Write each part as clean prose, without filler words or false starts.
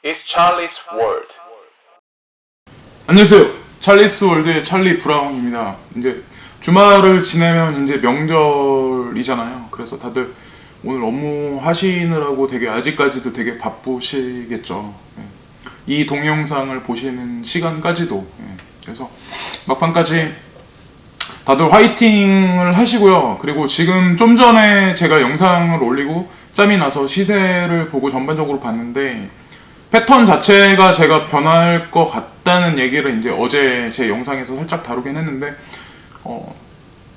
It's Charlie's World. 안녕하세요. 찰리스 월드의 찰리 브라운입니다. 이제 주말을 지내면 이제 명절이잖아요. 그래서 다들 오늘 업무 하시느라고 되게 아직까지도 되게 바쁘시겠죠. 이 동영상을 보시는 시간까지도. 그래서 막판까지 다들 화이팅을 하시고요. 그리고 지금 좀 전에 제가 영상을 올리고 짬이 나서 시세를 보고 전반적으로 봤는데 패턴 자체가 제가 변할 것 같다는 얘기를 이제 어제 제 영상에서 살짝 다루긴 했는데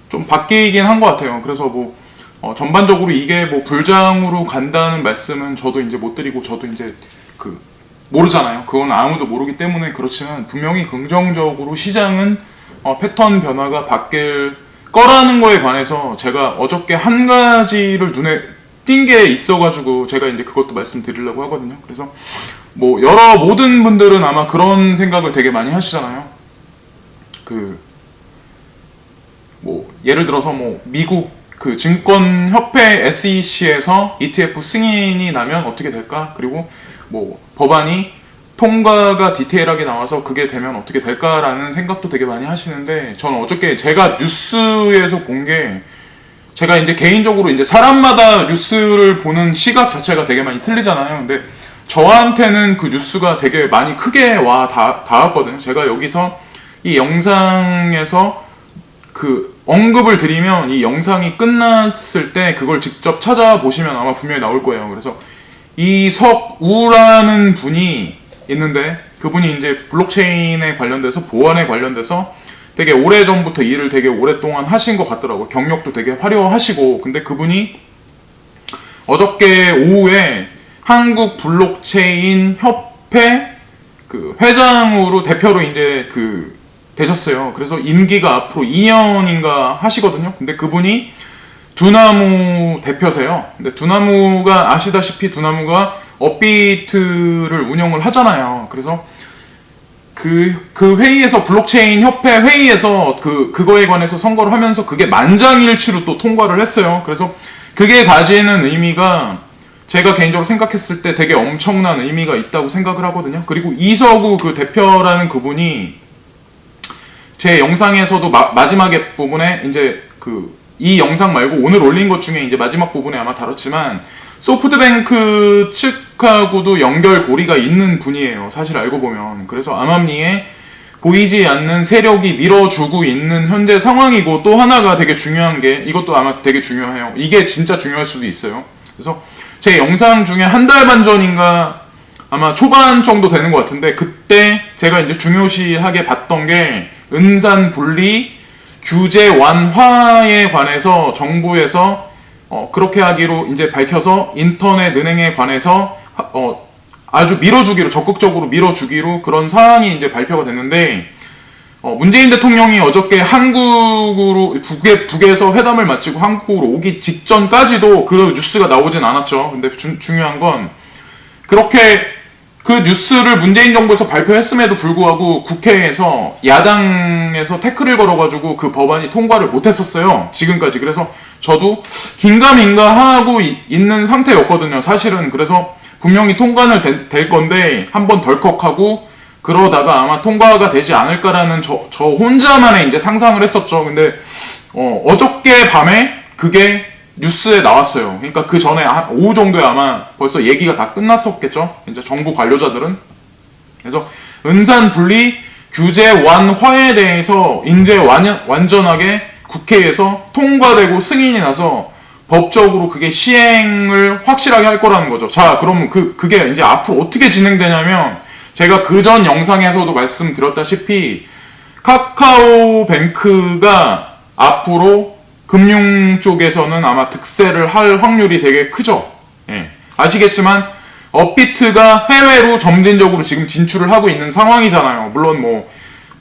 좀 바뀌긴 한 것 같아요. 그래서 뭐 전반적으로 이게 뭐 불장으로 간다는 말씀은 저도 이제 못 드리고 저도 이제 모르잖아요. 그건 아무도 모르기 때문에 그렇지만 분명히 긍정적으로 시장은 패턴 변화가 바뀔 거라는 거에 관해서 제가 어저께 한 가지를 눈에 띈 게 있어가지고 제가 이제 그것도 말씀드리려고 하거든요. 그래서 뭐 모든 분들은 아마 그런 생각을 되게 많이 하시잖아요. 뭐 예를 들어서 뭐 미국 증권협회 SEC에서 ETF 승인이 나면 어떻게 될까? 그리고 뭐 법안이 통과가 디테일하게 나와서 그게 되면 어떻게 될까라는 생각도 되게 많이 하시는데 저는 어저께 제가 뉴스에서 본 게 제가 이제 개인적으로 이제 사람마다 뉴스를 보는 시각 자체가 되게 많이 틀리잖아요. 근데 저한테는 그 뉴스가 되게 많이 크게 닿았거든요. 제가 여기서 이 영상에서 언급을 드리면 이 영상이 끝났을 때 그걸 직접 찾아보시면 아마 분명히 나올 거예요. 그래서 이석우라는 분이 있는데 그분이 이제 블록체인에 관련돼서 보안에 관련돼서 되게 오래전부터 일을 되게 오랫동안 하신 것 같더라고요. 경력도 되게 화려하시고. 근데 그분이 어저께 오후에 한국 블록체인 협회 회장으로 대표로 이제 되셨어요. 그래서 임기가 앞으로 2년인가 하시거든요. 근데 그분이 두나무 대표세요. 근데 두나무가 아시다시피 두나무가 업비트를 운영을 하잖아요. 그래서 그 회의에서 블록체인 협회 회의에서 그거에 관해서 선거를 하면서 그게 만장일치로 또 통과를 했어요. 그래서 그게 가지는 의미가 제가 개인적으로 생각했을 때 되게 엄청난 의미가 있다고 생각을 하거든요. 그리고 이석우 대표라는 그분이 제 영상에서도 마지막에 부분에 이제 이 영상 말고 오늘 올린 것 중에 이제 마지막 부분에 아마 다뤘지만 소프트뱅크 측하고도 연결고리가 있는 분이에요. 사실 알고 보면. 그래서 암암리에 보이지 않는 세력이 밀어주고 있는 현재 상황이고 또 하나가 되게 중요한 게 이것도 아마 되게 중요해요. 이게 진짜 중요할 수도 있어요. 그래서 제 영상 중에 한 달 반 전인가 아마 초반 정도 되는 것 같은데 그때 제가 이제 중요시하게 봤던 게 은산 분리 규제 완화에 관해서 정부에서 그렇게 하기로 이제 밝혀서 인터넷 은행에 관해서 아주 적극적으로 밀어주기로 그런 사항이 이제 발표가 됐는데 문재인 대통령이 어저께 한국으로 북에서 회담을 마치고 한국으로 오기 직전까지도 그 뉴스가 나오진 않았죠. 근데 중요한 건 그렇게 그 뉴스를 문재인 정부에서 발표했음에도 불구하고 국회에서 야당에서 태클을 걸어가지고 그 법안이 통과를 못했었어요. 지금까지. 그래서 저도 긴가민가 하고 있는 상태였거든요. 사실은. 그래서 분명히 통과는 될 건데 한번 덜컥하고 그러다가 아마 통과가 되지 않을까라는 저 혼자만의 이제 상상을 했었죠. 근데 어저께 밤에 그게 뉴스에 나왔어요. 그러니까 그 전에 오후 정도에 아마 벌써 얘기가 다 끝났었겠죠. 이제 정부 관료자들은. 그래서 은산 분리 규제 완화에 대해서 이제 완전하게 국회에서 통과되고 승인이 나서 법적으로 그게 시행을 확실하게 할 거라는 거죠. 자, 그러면 그게 이제 앞으로 어떻게 진행되냐면 제가 그 전 영상에서도 말씀드렸다시피 카카오뱅크가 앞으로 금융 쪽에서는 아마 득세를 할 확률이 되게 크죠. 예. 아시겠지만 업비트가 해외로 점진적으로 지금 진출을 하고 있는 상황이잖아요. 물론 뭐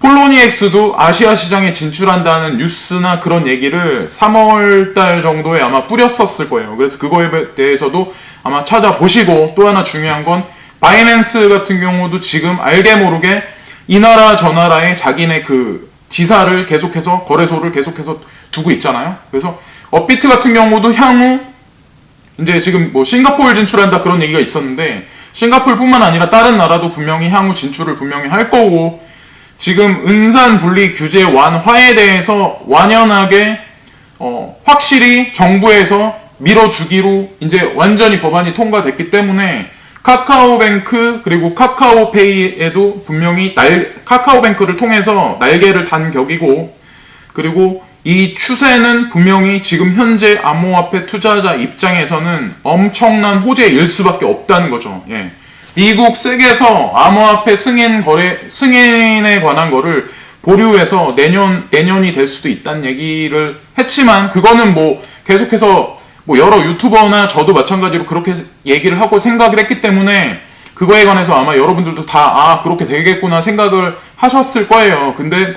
폴로니엑스도 아시아 시장에 진출한다는 뉴스나 그런 얘기를 3월 달 정도에 아마 뿌렸었을 거예요. 그래서 그거에 대해서도 아마 찾아보시고 또 하나 중요한 건 바이낸스 같은 경우도 지금 알게 모르게 이 나라 저 나라에 자기네 지사를 계속해서 거래소를 계속해서 두고 있잖아요. 그래서 업비트 같은 경우도 향후 이제 지금 뭐 싱가포르 진출한다 그런 얘기가 있었는데 싱가포르뿐만 아니라 다른 나라도 분명히 향후 진출을 분명히 할 거고, 지금 은산 분리 규제 완화에 대해서 완연하게 확실히 정부에서 밀어주기로 이제 완전히 법안이 통과됐기 때문에 카카오뱅크 그리고 카카오페이에도 분명히 카카오뱅크를 통해서 날개를 단 격이고, 그리고 이 추세는 분명히 지금 현재 암호화폐 투자자 입장에서는 엄청난 호재일 수밖에 없다는 거죠. 예. 미국 세계에서 암호화폐 승인에 관한 거를 보류해서 내년이 될 수도 있다는 얘기를 했지만, 그거는 뭐 계속해서 뭐 여러 유튜버나 저도 마찬가지로 그렇게 얘기를 하고 생각을 했기 때문에 그거에 관해서 아마 여러분들도 다 그렇게 되겠구나 생각을 하셨을 거예요. 근데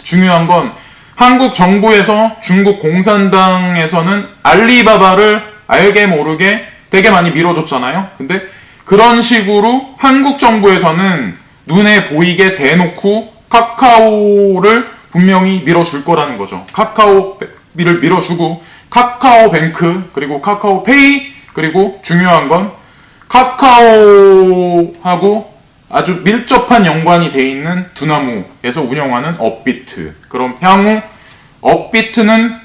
중요한 건 한국 정부에서 중국 공산당에서는 알리바바를 알게 모르게 되게 많이 밀어줬잖아요. 근데 그런 식으로 한국 정부에서는 눈에 보이게 대놓고 카카오를 분명히 밀어줄 거라는 거죠. 카카오를 밀어주고 카카오뱅크 그리고 카카오페이, 그리고 중요한 건 카카오하고 아주 밀접한 연관이 돼 있는 두나무에서 운영하는 업비트. 그럼 향후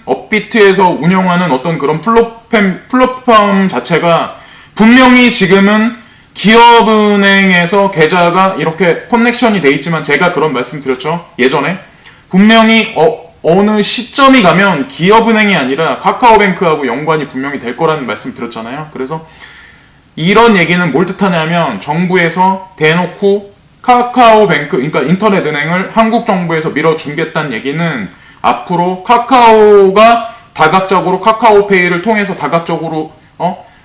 업비트에서 운영하는 어떤 그런 플랫폼 자체가 분명히 지금은 기업은행에서 계좌가 이렇게 커넥션이 돼 있지만, 제가 그런 말씀 드렸죠. 예전에 분명히 어느 시점이 가면 기업은행이 아니라 카카오뱅크하고 연관이 분명히 될 거라는 말씀 드렸잖아요. 그래서 이런 얘기는 뭘 뜻하냐면 정부에서 대놓고 카카오뱅크, 그러니까 인터넷은행을 한국 정부에서 밀어주겠다는 얘기는 앞으로 카카오가 다각적으로 카카오페이를 통해서 다각적으로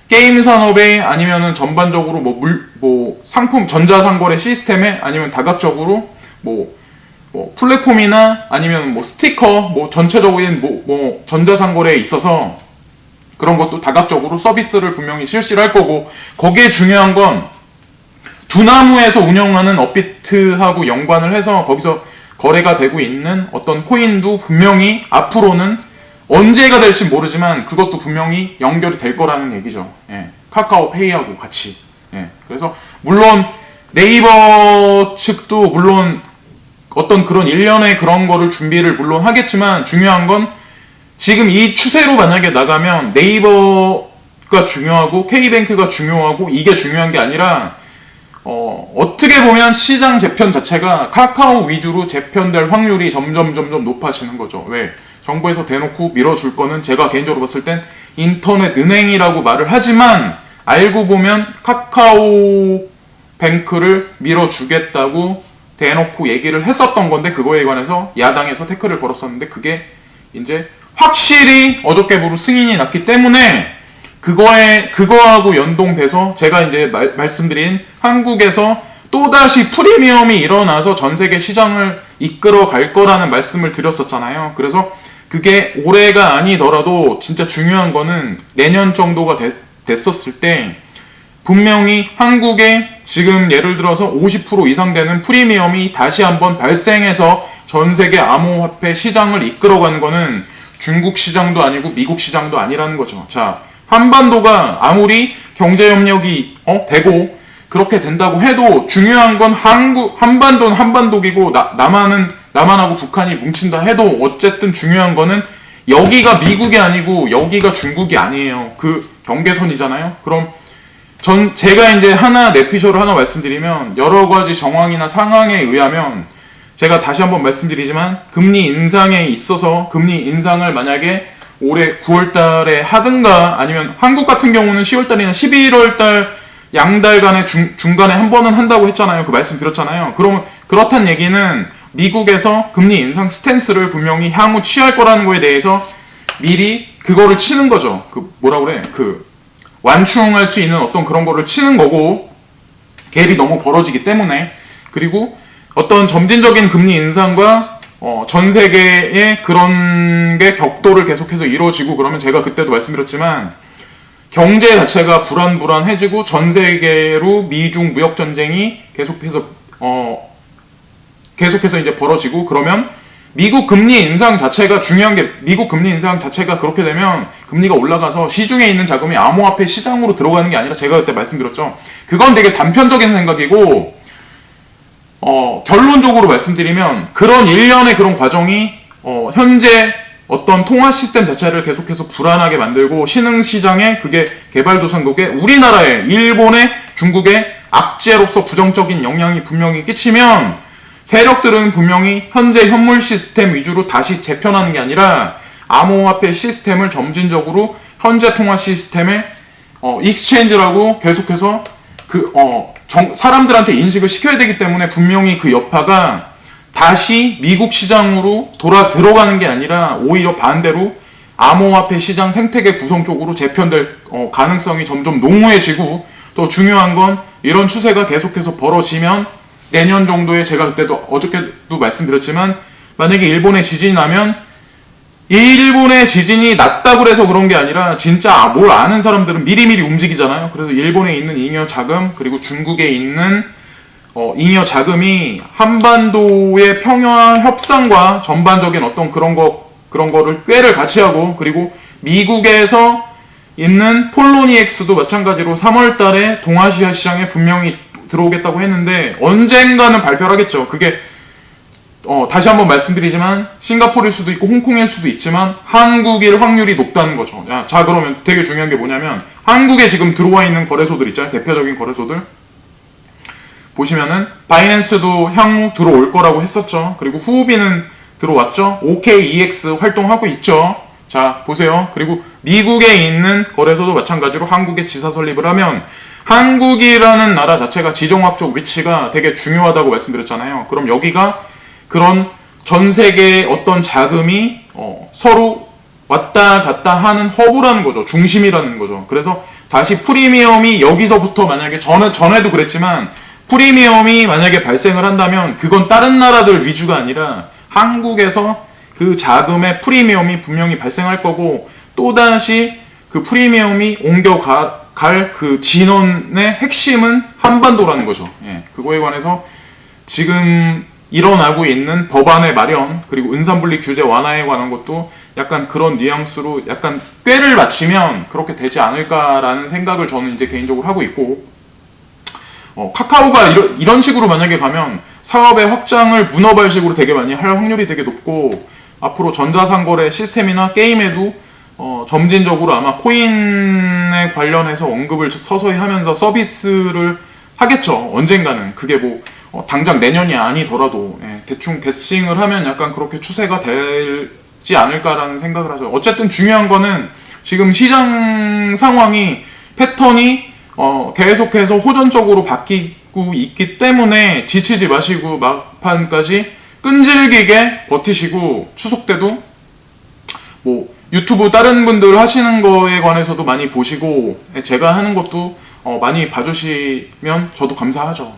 게임 산업에 아니면은 전반적으로 뭐 상품 전자상거래 시스템에 아니면 다각적으로 뭐 플랫폼이나 아니면 뭐 스티커 뭐 전체적인 뭐 전자상거래에 있어서 그런 것도 다각적으로 서비스를 분명히 실시를 할 거고, 거기에 중요한 건 두나무에서 운영하는 업비트하고 연관을 해서 거기서 거래가 되고 있는 어떤 코인도 분명히 앞으로는 언제가 될지 모르지만 그것도 분명히 연결이 될 거라는 얘기죠. 예. 카카오페이하고 같이. 예. 그래서 물론 네이버 측도 물론 어떤 그런 일련의 그런 거를 준비를 물론 하겠지만, 중요한 건 지금 이 추세로 만약에 나가면 네이버가 중요하고 K뱅크가 중요하고 이게 중요한 게 아니라 어떻게 보면 시장 재편 자체가 카카오 위주로 재편될 확률이 점점 높아지는 거죠. 왜? 정부에서 대놓고 밀어줄 거는 제가 개인적으로 봤을 땐 인터넷 은행이라고 말을 하지만 알고 보면 카카오뱅크를 밀어주겠다고 대놓고 얘기를 했었던 건데, 그거에 관해서 야당에서 태클을 걸었었는데 그게 이제 확실히 어저께부로 승인이 났기 때문에 그거하고 연동돼서 제가 이제 말씀드린 한국에서 또다시 프리미엄이 일어나서 전 세계 시장을 이끌어 갈 거라는 말씀을 드렸었잖아요. 그래서 그게 올해가 아니더라도 진짜 중요한 거는 내년 정도가 됐었을 때 분명히 한국에 지금 예를 들어서 50% 이상 되는 프리미엄이 다시 한번 발생해서 전 세계 암호화폐 시장을 이끌어가는 거는 중국 시장도 아니고 미국 시장도 아니라는 거죠. 자, 한반도가 아무리 경제협력이 되고 그렇게 된다고 해도 중요한 건 한반도는 한반도이고 남한하고 북한이 뭉친다 해도 어쨌든 중요한 거는 여기가 미국이 아니고 여기가 중국이 아니에요. 그 경계선이잖아요. 그럼 제가 이제 내피셜을 하나 말씀드리면, 여러 가지 정황이나 상황에 의하면 제가 다시 한번 말씀드리지만 금리 인상에 있어서 금리 인상을 만약에 올해 9월달에 하든가 아니면 한국 같은 경우는 10월달이나 11월달 양달간의 중간에 한 번은 한다고 했잖아요. 그 말씀 드렸잖아요. 그러면 그렇단 얘기는 미국에서 금리 인상 스탠스를 분명히 향후 취할 거라는 거에 대해서 미리 그거를 치는 거죠. 완충할 수 있는 어떤 그런 거를 치는 거고, 갭이 너무 벌어지기 때문에. 그리고 어떤 점진적인 금리 인상과 전 세계의 그런 게 격도를 계속해서 이루어지고 그러면, 제가 그때도 말씀드렸지만 경제 자체가 불안해지고 전 세계로 미중 무역 전쟁이 계속해서 이제 벌어지고 그러면 미국 금리 인상 자체가 중요한 게 미국 금리 인상 자체가 그렇게 되면 금리가 올라가서 시중에 있는 자금이 암호화폐 시장으로 들어가는 게 아니라 제가 그때 말씀드렸죠. 그건 되게 단편적인 생각이고 결론적으로 말씀드리면 그런 일련의 그런 과정이 현재 어떤 통화 시스템 자체를 계속해서 불안하게 만들고 신흥시장에 그게 개발도상국에 우리나라에 일본에 중국에 악재로서 부정적인 영향이 분명히 끼치면 세력들은 분명히 현재 현물 시스템 위주로 다시 재편하는 게 아니라 암호화폐 시스템을 점진적으로 현재 통화 시스템에 익스체인지라고 계속해서 사람들한테 인식을 시켜야 되기 때문에 분명히 그 여파가 다시 미국 시장으로 들어가는 게 아니라 오히려 반대로 암호화폐 시장 생태계 구성 쪽으로 재편될 가능성이 점점 농후해지고 또 중요한 건 이런 추세가 계속해서 벌어지면 내년 정도에 제가 그때도 어저께도 말씀드렸지만 만약에 일본에 지진이 나면 일본의 지진이 났다고 해서 그런 게 아니라 진짜 뭘 아는 사람들은 미리미리 움직이잖아요. 그래서 일본에 있는 잉여 자금 그리고 중국에 있는 잉여 자금이 한반도의 평화 협상과 전반적인 어떤 그런 거를 꾀를 같이 하고 그리고 미국에서 있는 폴로니엑스도 마찬가지로 3월 달에 동아시아 시장에 분명히 들어오겠다고 했는데 언젠가는 발표를 하겠죠. 그게 다시 한번 말씀드리지만 싱가포르일 수도 있고 홍콩일 수도 있지만 한국일 확률이 높다는 거죠. 자 그러면 되게 중요한 게 뭐냐면 한국에 지금 들어와 있는 거래소들 있잖아요. 대표적인 거래소들 보시면은 바이낸스도 향후 들어올 거라고 했었죠. 그리고 후오비는 들어왔죠. OKEX 활동하고 있죠. 자 보세요. 그리고 미국에 있는 거래소도 마찬가지로 한국에 지사 설립을 하면 한국이라는 나라 자체가 지정학적 위치가 되게 중요하다고 말씀드렸잖아요. 그럼 여기가 그런 전 세계의 어떤 자금이 서로 왔다 갔다 하는 허브라는 거죠. 중심이라는 거죠. 그래서 다시 프리미엄이 여기서부터 만약에 전에도 그랬지만 프리미엄이 만약에 발생을 한다면 그건 다른 나라들 위주가 아니라 한국에서 그 자금의 프리미엄이 분명히 발생할 거고 또다시 그 프리미엄이 옮겨갈 그 진원의 핵심은 한반도라는 거죠. 예, 그거에 관해서 지금 일어나고 있는 법안의 마련 그리고 은산분리 규제 완화에 관한 것도 약간 그런 뉘앙스로 약간 꾀를 맞추면 그렇게 되지 않을까라는 생각을 저는 이제 개인적으로 하고 있고 카카오가 이런 식으로 만약에 가면 사업의 확장을 문어발식으로 되게 많이 할 확률이 되게 높고 앞으로 전자상거래 시스템이나 게임에도 점진적으로 아마 코인에 관련해서 언급을 서서히 하면서 서비스를 하겠죠. 언젠가는. 그게 뭐 당장 내년이 아니더라도 대충 게싱을 하면 약간 그렇게 추세가 되지 않을까라는 생각을 하죠. 어쨌든 중요한 거는 지금 시장 상황이 패턴이 계속해서 호전적으로 바뀌고 있기 때문에 지치지 마시고 막판까지 끈질기게 버티시고 추석 때도 뭐 유튜브 다른 분들 하시는 거에 관해서도 많이 보시고 제가 하는 것도 많이 봐주시면 저도 감사하죠.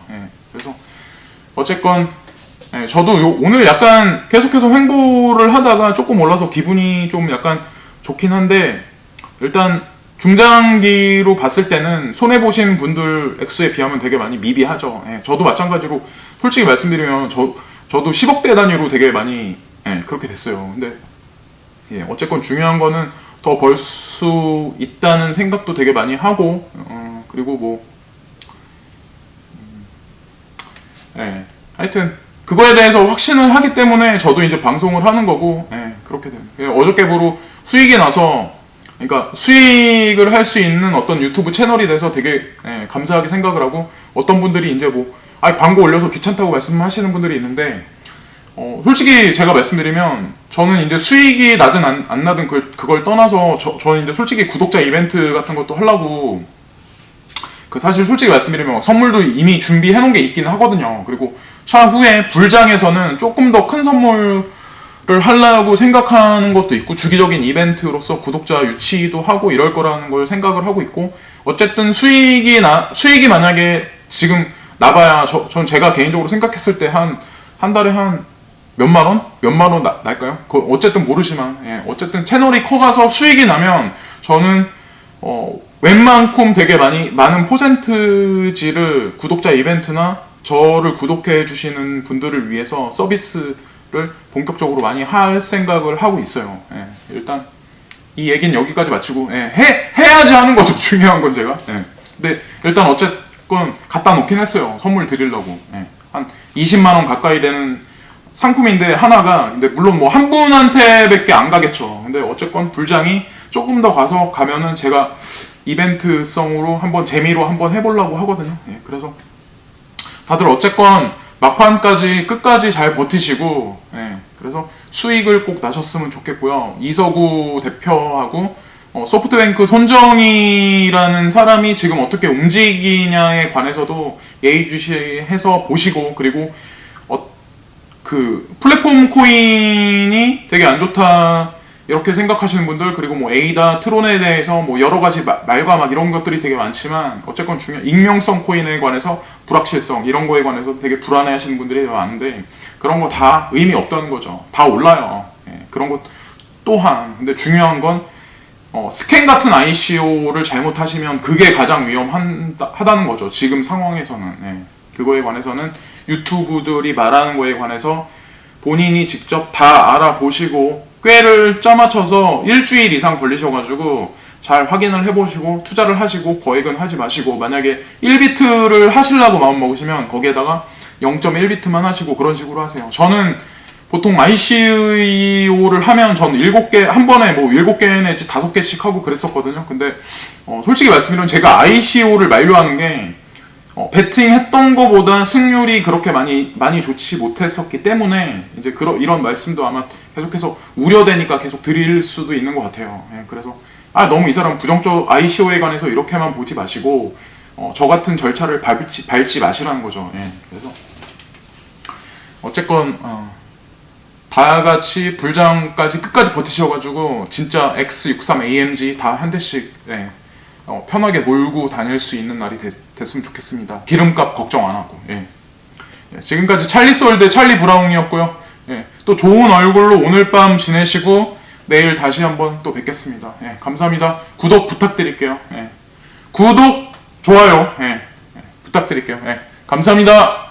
그래서 어쨌건 저도 오늘 약간 계속해서 횡보를 하다가 조금 올라서 기분이 좀 약간 좋긴 한데 일단 중장기로 봤을 때는 손해보신 분들 액수에 비하면 되게 많이 미비하죠. 저도 마찬가지로 솔직히 말씀드리면 저도 10억대 단위로 되게 많이 그렇게 됐어요. 근데 어쨌건 중요한 거는 더 벌 수 있다는 생각도 되게 많이 하고 그리고 뭐 하여튼 그거에 대해서 확신을 하기 때문에 저도 이제 방송을 하는 거고 그렇게 됩니다. 어저께부로 수익이 나서 그러니까 수익을 할 수 있는 어떤 유튜브 채널이 돼서 되게 감사하게 생각을 하고 어떤 분들이 이제 뭐 광고 올려서 귀찮다고 말씀하시는 분들이 있는데 솔직히 제가 말씀드리면 저는 이제 수익이 나든 안 나든 그걸 떠나서 저는 이제 솔직히 구독자 이벤트 같은 것도 하려고 사실 솔직히 말씀드리면 선물도 이미 준비해 놓은 게 있기는 하거든요. 그리고 차후에 불장에서는 조금 더 큰 선물을 하려고 생각하는 것도 있고 주기적인 이벤트로서 구독자 유치도 하고 이럴 거라는 걸 생각을 하고 있고 어쨌든 수익이 만약에 지금 나봐야 전 제가 개인적으로 생각했을 때 한 달에 한 몇만 원 날까요? 어쨌든 모르지만 어쨌든 채널이 커가서 수익이 나면 저는 웬만큼 되게 많은 퍼센트지를 구독자 이벤트나 저를 구독해 주시는 분들을 위해서 서비스를 거를 본격적으로 많이 할 생각을 하고 있어요. 예, 일단 이 얘기는 여기까지 마치고 해야지 하는 거죠. 중요한 건 제가. 예. 근데 일단 어쨌건 갖다 놓긴 했어요. 선물 드리려고. 예. 한 20만 원 가까이 되는 상품인데 하나가 근데 물론 뭐 한 분한테밖에 안 가겠죠. 근데 어쨌건 불장이 조금 더 가면은 제가 이벤트성으로 한번 재미로 한번 해보려고 하거든요. 예. 그래서 다들 어쨌건 막판까지 끝까지 잘 버티시고 예. 그래서 수익을 꼭 나셨으면 좋겠고요. 이서구 대표하고 소프트뱅크 손정희라는 사람이 지금 어떻게 움직이냐에 관해서도 예의주시해서 보시고 그리고 그 플랫폼 코인이 되게 안 좋다 이렇게 생각하시는 분들 그리고 뭐 에이다 트론에 대해서 뭐 여러 가지 말과 막 이런 것들이 되게 많지만 어쨌건 중요한 익명성 코인에 관해서 불확실성 이런 거에 관해서 되게 불안해하시는 분들이 많은데 그런 거 다 의미 없다는 거죠. 다 올라요. 예, 그런 것 또한 근데 중요한 건 스캔 같은 ICO를 잘못하시면 그게 가장 위험하다는 거죠. 지금 상황에서는 예, 그거에 관해서는 유튜브들이 말하는 거에 관해서 본인이 직접 다 알아보시고 꾀를 짜맞춰서 일주일 이상 걸리셔가지고 잘 확인을 해보시고 투자를 하시고 거액은 하지 마시고 만약에 1비트를 하시려고 마음 먹으시면 거기에다가 0.1비트만 하시고 그런 식으로 하세요. 저는 보통 ICO를 하면 전 7개, 한 번에 뭐 7개 내지 5개씩 하고 그랬었거든요. 근데 솔직히 말씀드리면 제가 ICO를 만료하는 게 베팅했던 거보다 승률이 그렇게 많이 좋지 못했었기 때문에 이제 이런 말씀도 아마 계속해서 우려되니까 계속 드릴 수도 있는 것 같아요. 예, 그래서 너무 이 사람 부정적 ICO에 관해서 이렇게만 보지 마시고 저 같은 절차를 밟지 마시라는 거죠. 예, 그래서 어쨌건 다 같이 불장까지 끝까지 버티셔가지고 진짜 X63AMG 다 한 대씩 예, 편하게 몰고 다닐 수 있는 날이 됐으면 좋겠습니다. 기름값 걱정 안 하고. 예. 예, 지금까지 찰리솔드 찰리 브라운이었고요. 예, 또 좋은 얼굴로 오늘 밤 지내시고 내일 다시 한번 또 뵙겠습니다. 예, 감사합니다. 구독 부탁드릴게요. 예. 구독, 좋아요 예, 부탁드릴게요. 예, 감사합니다.